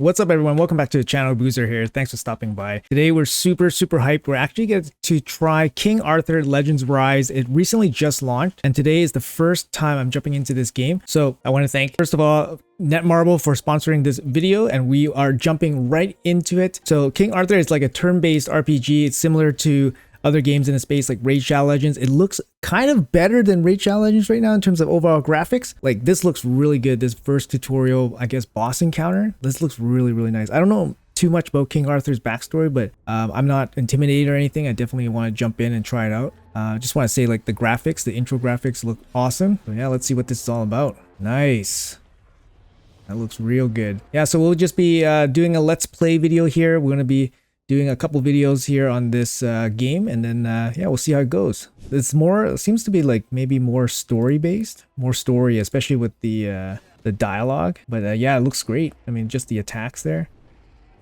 What's up, everyone? Welcome back to the channel. Boozer here. Thanks for stopping by. Today we're super hyped. We're actually going to try King Arthur Legends Rise. It recently just launched, and today is the first time I'm jumping into this game. So I want to thank, first of all, Netmarble for sponsoring this video, and we are jumping right into it. So King Arthur is like a turn-based RPG. It's similar to other games in the space like Raid Shadow Legends. It looks kind of better than Raid Shadow Legends right now in terms of overall graphics. Like, this looks really good. This first tutorial, I guess, boss encounter, this looks really nice. I don't know too much about King Arthur's backstory, but I'm not intimidated or anything. I definitely want to jump in and try it out. Just want to say, like, the graphics, the intro graphics look awesome. So yeah, let's see what this is all about. Nice. That looks real good. Yeah, so we'll just be doing a let's play video here. We're going to be doing a couple videos here on this game, and then yeah, we'll see how it goes. It's more, seems to be like maybe more story based, more story, especially with the dialogue. But yeah, it looks great. I mean, just the attacks there.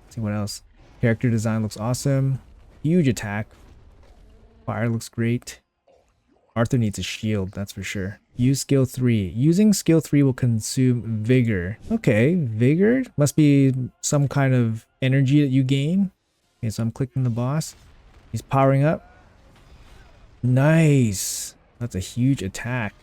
Let's see what else. Character design looks awesome. Huge attack. Fire looks great. Arthur needs a shield, that's for sure. Use skill 3. Using skill 3 will consume vigor. Okay, vigor must be some kind of energy that you gain. Okay, so I'm clicking the boss. He's powering up. Nice. That's a huge attack.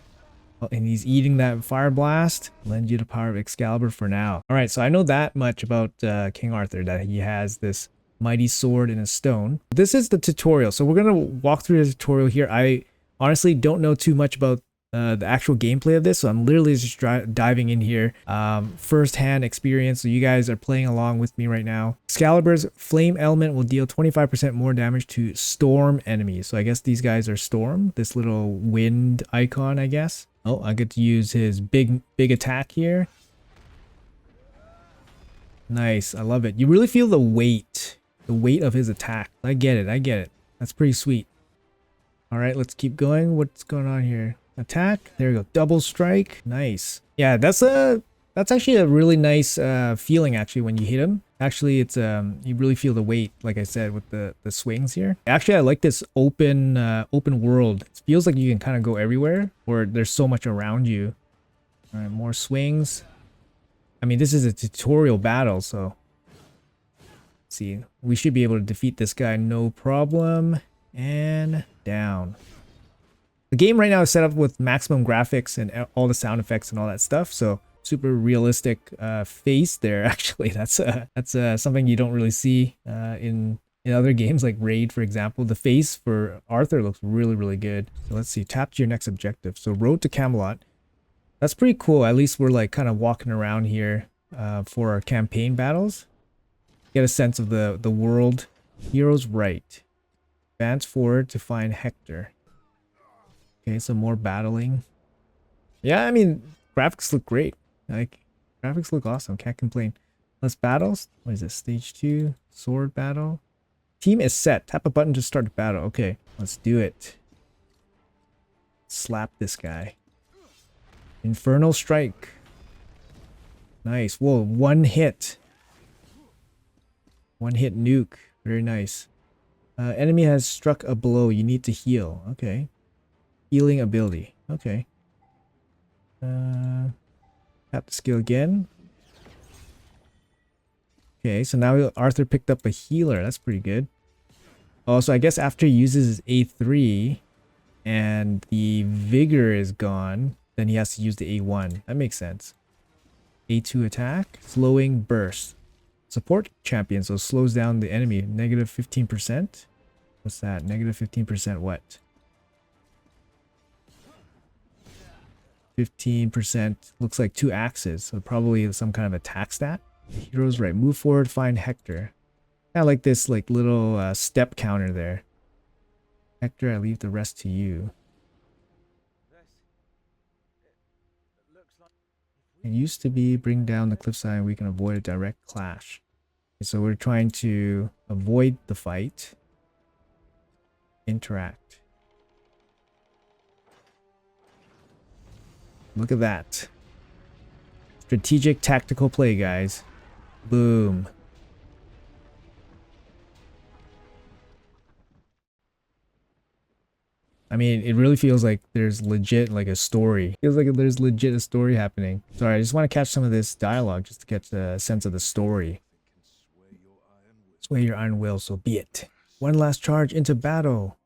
Oh, and he's eating that fire blast. Lend you the power of Excalibur for now. All right, so I know that much about King Arthur, that he has this mighty sword in a stone. This is the tutorial. So we're going to walk through the tutorial here. I honestly don't know too much about the actual gameplay of this, so I'm literally just diving in here, first-hand experience, so you guys are playing along with me right now. Excalibur's flame element will deal 25% more damage to storm enemies. So I guess these guys are storm, this little wind icon, I guess. Oh, I get to use his big attack here. Nice, I love it. You really feel the weight of his attack. I get it. That's pretty sweet. All right, let's keep going. What's going on here? Attack, there we go. Double strike, nice. Yeah, that's actually a really nice feeling actually when you hit him. Actually, it's you really feel the weight, like I said, with the swings here. Actually, I like this open world. It feels like you can kind of go everywhere, or there's so much around you. All right, more swings. I mean, this is a tutorial battle, so let's see, we should be able to defeat this guy no problem. And down. The game right now is set up with maximum graphics and all the sound effects and all that stuff, so super realistic face there. Actually, that's something you don't really see in other games like Raid, for example. The face for Arthur looks really good. So let's see, tap to your next objective. So Road to Camelot. That's pretty cool. At least we're like kind of walking around here for our campaign battles. Get a sense of the world. Heroes right. Advance forward to find Hector. Okay, so more battling. Yeah, I mean, graphics look great. Like, graphics look awesome. Can't complain. Less battles. What is this? Stage 2. Sword battle. Team is set. Tap a button to start the battle. Okay, let's do it. Slap this guy. Infernal strike. Nice. Whoa, one hit. One hit nuke. Very nice. Enemy has struck a blow. You need to heal. Okay. Healing ability. Okay. Tap the skill again. Okay, so now Arthur picked up a healer. That's pretty good. Oh, so I guess after he uses his A3 and the vigor is gone, then he has to use the A1. That makes sense. A2 attack. Slowing burst. Support champion, so slows down the enemy. Negative 15%. What's that? Negative 15% what? 15% looks like 2 axes, so probably some kind of attack stat. Heroes right. Move forward, find Hector. I like this like little step counter there. Hector, I leave the rest to you. It used to be bring down the cliffside and we can avoid a direct clash. So we're trying to avoid the fight. Interact. Look at that. Strategic tactical play, guys. Boom. I mean, it really feels like there's legit like a story. Feels like there's legit a story happening. Sorry, I just want to catch some of this dialogue just to get a sense of the story. Sway your iron will, so be it. One last charge into battle.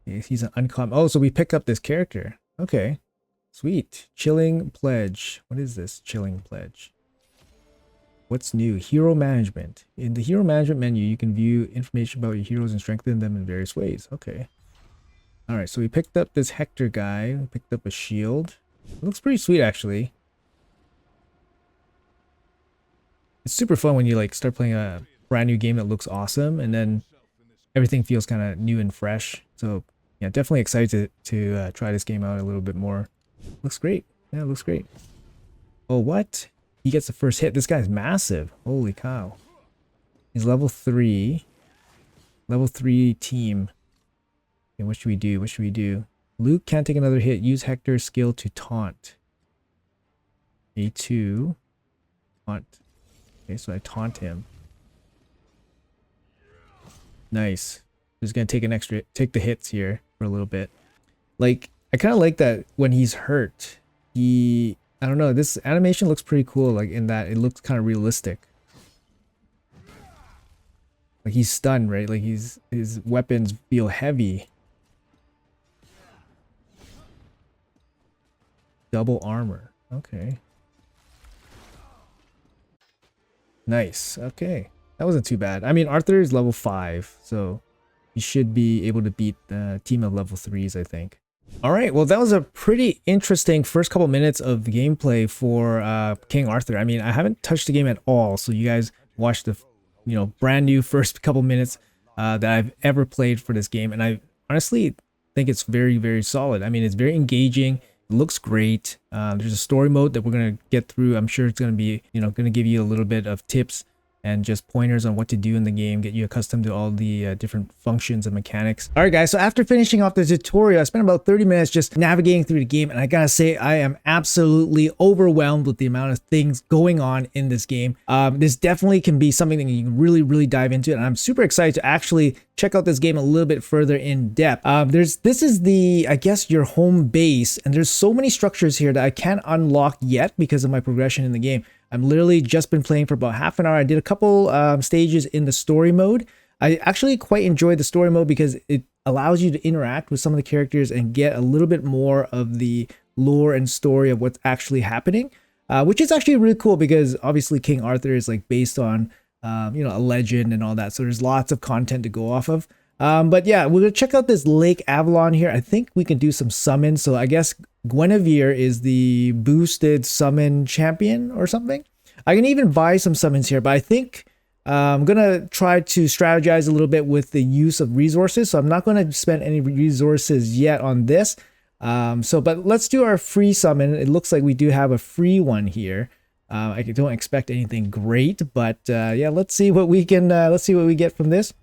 Okay, he's an uncommon. Oh, so we pick up this character. Okay. Sweet. Chilling Pledge. What is this Chilling Pledge? What's new? Hero Management. In the Hero Management menu, you can view information about your heroes and strengthen them in various ways. Okay. Alright, so we picked up this Hector guy. We picked up a shield. It looks pretty sweet, actually. It's super fun when you like start playing a brand new game that looks awesome, and then everything feels kind of new and fresh. So yeah, definitely excited to try this game out a little bit more. Looks great. Yeah, it looks great. Oh, what? He gets the first hit. This guy's massive. Holy cow. He's level 3. Level 3 team. Okay, what should we do? What should we do? Luke can't take another hit. Use Hector's skill to taunt. A2. Taunt. Okay, so I taunt him. Nice. Just gonna take the hits here for a little bit. Like, I kind of like that when he's hurt. I don't know, this animation looks pretty cool, like in that it looks kind of realistic. Like he's stunned, right? Like his weapons feel heavy. Double armor. Okay. Nice. Okay. That wasn't too bad. I mean, Arthur is level 5, so he should be able to beat the team of level 3s, I think. All right. Well, that was a pretty interesting first couple minutes of the gameplay for King Arthur. I mean, I haven't touched the game at all, so you guys watched the, brand new first couple minutes that I've ever played for this game, and I honestly think it's very, very solid. I mean, it's very engaging. It looks great. There's a story mode that we're going to get through. I'm sure it's going to be, going to give you a little bit of tips and just pointers on what to do in the game, get you accustomed to all the different functions and mechanics. All right, guys, so after finishing off the tutorial, I spent about 30 minutes just navigating through the game, and I gotta say, I am absolutely overwhelmed with the amount of things going on in this game. This definitely can be something that you can really, really dive into, and I'm super excited to actually check out this game a little bit further in depth. This is I guess, your home base, and there's so many structures here that I can't unlock yet because of my progression in the game. I'm literally just been playing for about half an hour. I did a couple stages in the story mode. I actually quite enjoyed the story mode because it allows you to interact with some of the characters and get a little bit more of the lore and story of what's actually happening, which is actually really cool because obviously King Arthur is like based on a legend and all that. So there's lots of content to go off of. But yeah, we're gonna check out this Lake Avalon here. I think we can do some summons. So I guess Guinevere is the boosted summon champion or something. I can even buy some summons here, but I think I'm gonna try to strategize a little bit with the use of resources. So I'm not gonna spend any resources yet on this. But let's do our free summon. It looks like we do have a free one here. I don't expect anything great, but yeah, let's see what we can. Let's see what we get from this.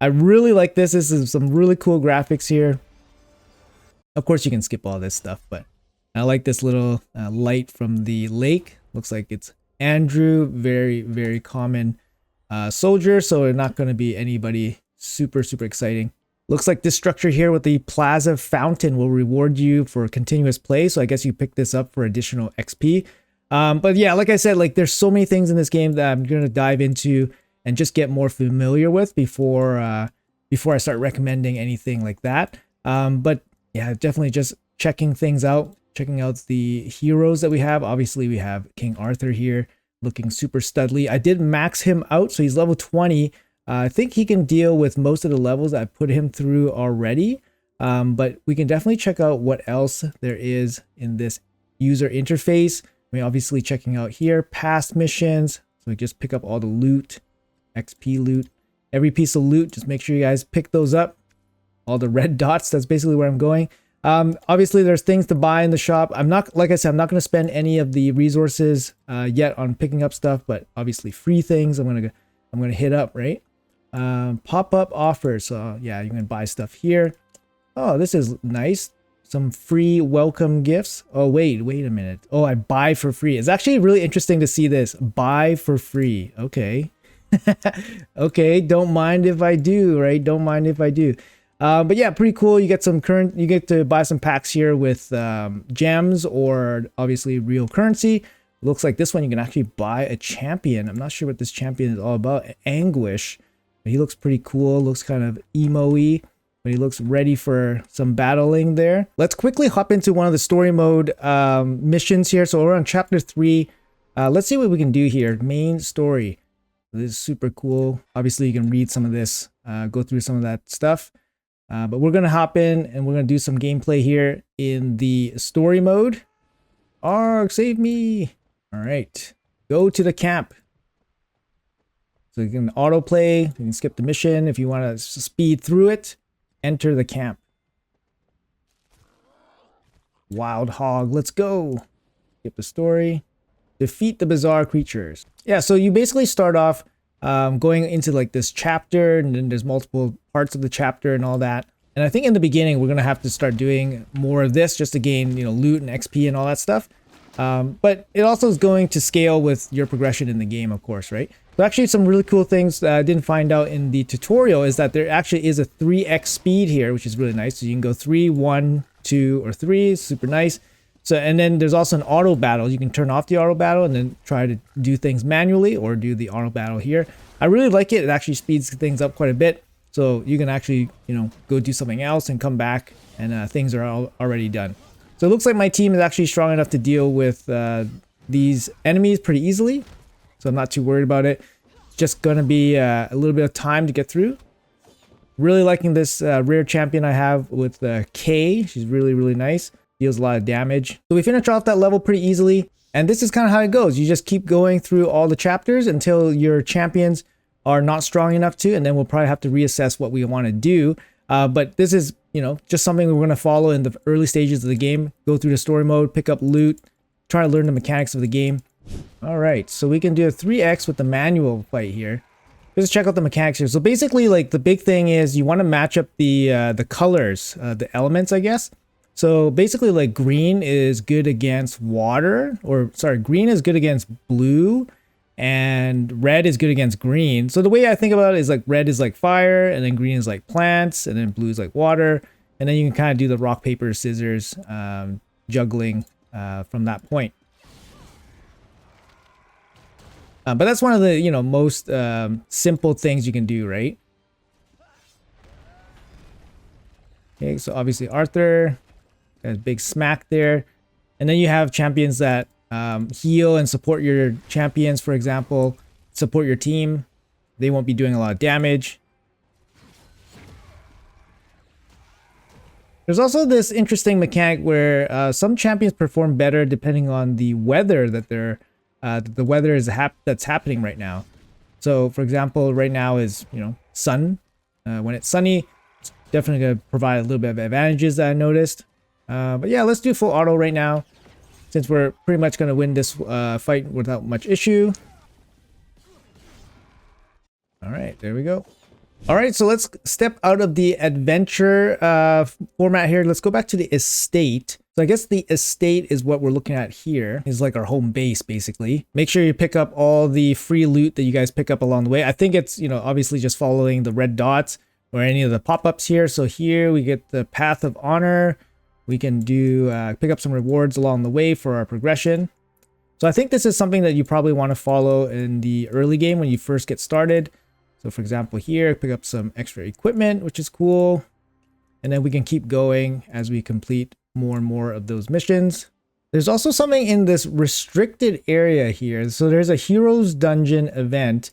I really like this. This is some really cool graphics here. Of course, you can skip all this stuff, but I like this little light from the lake. Looks like it's Andrew, very, very common soldier, so not going to be anybody super, super exciting. Looks like this structure here with the plaza fountain will reward you for continuous play, so I guess you pick this up for additional XP. But yeah, like I said, like there's so many things in this game that I'm going to dive into and just get more familiar with before I start recommending anything like that. But yeah, definitely just checking things out, checking out the heroes that we have. Obviously, we have King Arthur here looking super studly. I did max him out, so he's level 20. I think he can deal with most of the levels I put him through already. But we can definitely check out what else there is in this user interface. I mean, obviously checking out here, past missions. So we just pick up all the loot, XP loot, every piece of loot. Just make sure you guys pick those up. All the red dots, that's basically where I'm going. Obviously there's things to buy in the shop. Like I said, I'm not going to spend any of the resources yet on picking up stuff, but obviously free things I'm going to hit up, right? Pop-up offers. So yeah, you can buy stuff here. Oh, this is nice. Some free welcome gifts. Oh, wait a minute. Oh, I buy for free. It's actually really interesting to see this. Buy for free. Okay. Okay, don't mind if I do, right? Don't mind if I do. But yeah, pretty cool. You get to buy some packs here with gems or obviously real currency, It looks like this one you can actually buy a champion. I'm not sure what this champion is all about. Anguish. But he looks pretty cool. Looks kind of emo-y. But he looks ready for some battling there. Let's quickly hop into one of the story mode missions here. So we're on chapter 3. Let's see what we can do here. Main story. This is super cool. Obviously, you can read some of this, go through some of that stuff. But we're going to hop in and we're going to do some gameplay here in the story mode. Arg, save me. All right. Go to the camp. So you can autoplay. You can skip the mission if you want to speed through it. Enter the camp. Wild hog, let's go. Skip the story. Defeat the bizarre creatures. Yeah, so you basically start off going into like this chapter, and then there's multiple parts of the chapter and all that. And I think in the beginning we're gonna have to start doing more of this just to gain, you know, loot and XP and all that stuff. But it also is going to scale with your progression in the game, of course, right? So actually some really cool things that I didn't find out in the tutorial is that there actually is a 3x speed here, which is really nice. So you can go 3, 1, 2, or 3. Super nice. So, and then there's also an auto battle. You can turn off the auto battle and then try to do things manually or do the auto battle here. I really like it. It actually speeds things up quite a bit. So you can actually, you know, go do something else and come back and things are already done. So it looks like my team is actually strong enough to deal with these enemies pretty easily. So I'm not too worried about it. It's just going to be a little bit of time to get through. Really liking this rare champion I have with Kay. She's really, really nice. Deals a lot of damage. So we finish off that level pretty easily. And this is kind of how it goes. You just keep going through all the chapters until your champions are not strong enough to. And then we'll probably have to reassess what we want to do. But this is, you know, just something we're going to follow in the early stages of the game. Go through the story mode, pick up loot, try to learn the mechanics of the game. All right, so we can do a 3x with the manual fight here. Let's check out the mechanics here. So basically, like the big thing is you want to match up the colors, the elements, I guess. So basically, like green is good against water, or sorry, green is good against blue, and red is good against green. So the way I think about it is like red is like fire, and then green is like plants, and then blue is like water, and then you can kind of do the rock, paper, scissors juggling from that point. But that's one of the, you know, most simple things you can do, right? Okay, so obviously Arthur has big smack there. And then you have champions that heal and support your champions, for example. Support your team. They won't be doing a lot of damage. There's also this interesting mechanic where some champions perform better depending on the weather that they're the weather is that's happening right now. So for example, right now is, you know, sun. When it's sunny, it's definitely going to provide a little bit of advantages that I noticed. But yeah, let's do full auto right now, since we're pretty much going to win this fight without much issue. All right, there we go. All right, so let's step out of the adventure format here. Let's go back to the estate. So I guess the estate is what we're looking at here. Is like our home base, basically. Make sure you pick up all the free loot that you guys pick up along the way. I think it's, you know, obviously just following the red dots or any of the pop-ups here. So here we get the Path of Honor. We can do pick up some rewards along the way for our progression. So I think this is something that you probably want to follow in the early game when you first get started. So for example here, pick up some extra equipment, which is cool. And then we can keep going as we complete more and more of those missions. There's also something in this restricted area here. So there's a Heroes Dungeon event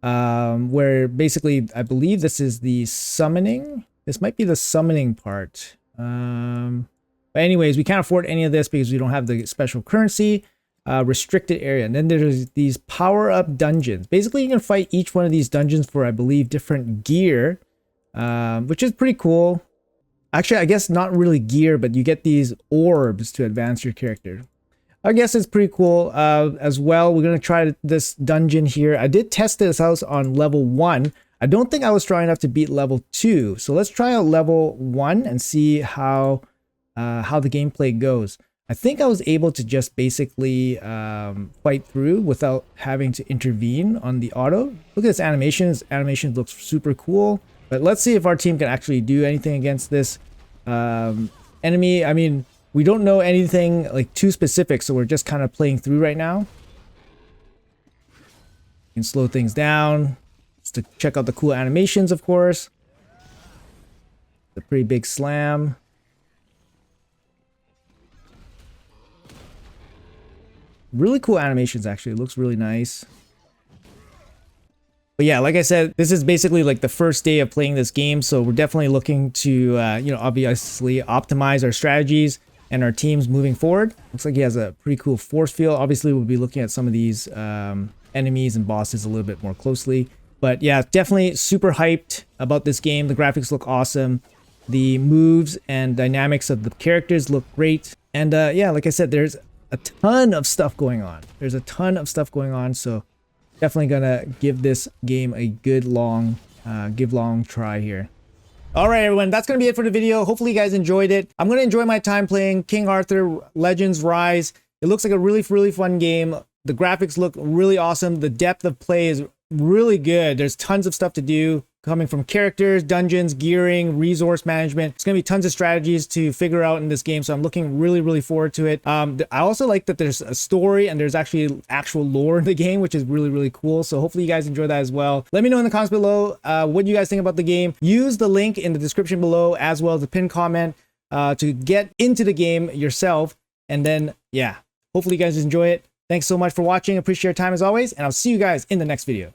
where basically, I believe this is the summoning. This might be the summoning part. But anyways, we can't afford any of this because we don't have the special currency. Restricted area. And then there's these power-up dungeons. Basically, you can fight each one of these dungeons for, I believe, different gear, which is pretty cool. Actually, I guess not really gear, but you get these orbs to advance your character. I guess it's pretty cool as well. We're going to try this dungeon here. I did test this out on level 1. I don't think I was strong enough to beat level 2. So let's try out level 1 and see how the gameplay goes. I think I was able to just basically fight through without having to intervene on the auto. Look at this animation. This animation looks super cool. But let's see if our team can actually do anything against this enemy. I mean, We don't know anything like too specific, so we're just kind of playing through right now. You can slow things down just to check out the cool animations, of course. The pretty big slam. Really cool animations, actually. It looks really nice. But yeah, like I said, this is basically like the first day of playing this game, so we're definitely looking to, you know, obviously optimize our strategies and our teams moving forward. Looks like he has a pretty cool force field. Obviously, we'll be looking at some of these enemies and bosses a little bit more closely. But yeah, definitely super hyped about this game. The graphics look awesome. The moves and dynamics of the characters look great. And yeah, like I said, there's a ton of stuff going on. There's a ton of stuff going on, so definitely gonna give this game a good long try here. All right, everyone, that's gonna be it for the video. Hopefully you guys enjoyed it. I'm gonna enjoy my time playing King Arthur Legends Rise. It looks like a really fun game. The graphics look really awesome. The depth of play is really good. There's tons of stuff to do, coming from characters, dungeons, gearing, resource management. It's gonna be tons of strategies to figure out in this game, so I'm looking really forward to it. I also like that there's a story and there's actually actual lore in the game, which is really cool. So hopefully you guys enjoy that as well. Let me know in the comments below what you guys think about the game. Use the link in the description below as well as the pinned comment to get into the game yourself. And then yeah, hopefully you guys enjoy it. Thanks so much for watching. Appreciate your time as always, and I'll see you guys in the next video.